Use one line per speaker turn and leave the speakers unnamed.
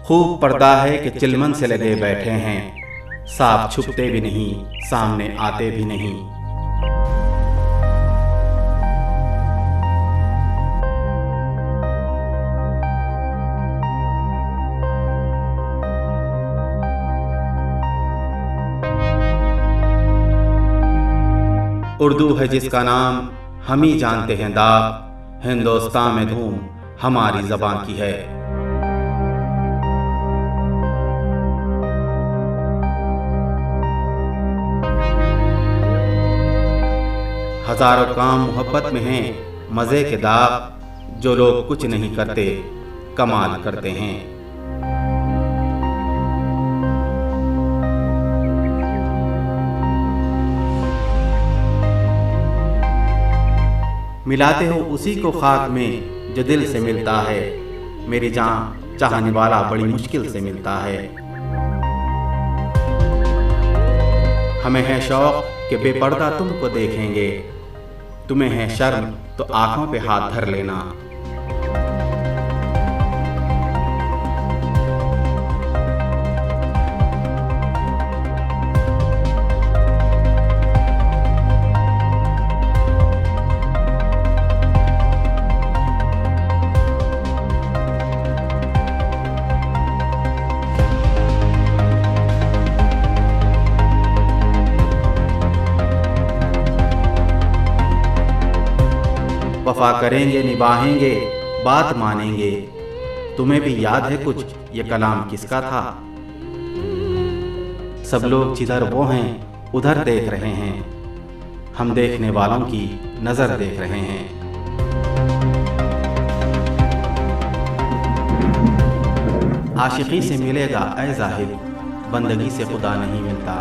खूब पर्दा है कि चिलमन से लगे बैठे हैं, साफ छुपते भी नहीं, सामने आते भी नहीं। उर्दू है जिसका नाम हम ही जानते हैं दाग, हिंदुस्तान में धूम हमारी ज़बान की है। हजारों काम मोहब्बत में हैं, मज़े के दाग, जो लोग कुछ नहीं करते कमाल करते हैं। मिलाते हो उसी को खाक में जो दिल से मिलता है, मेरी जान चाहने वाला बड़ी मुश्किल से मिलता है। हमें है शौक कि बेपर्दा तुमको देखेंगे, तुम्हें है शर्म तो आंखों पे हाथ धर लेना। वफा करेंगे, निभाएंगे, बात मानेंगे। तुम्हें भी याद है कुछ ये कलाम किसका था? सब लोग जिधर वो हैं उधर देख रहे हैं, हम देखने वालों की नजर देख रहे हैं। आशिकी से मिलेगा ऐ जाहिद, बंदगी से खुदा नहीं मिलता।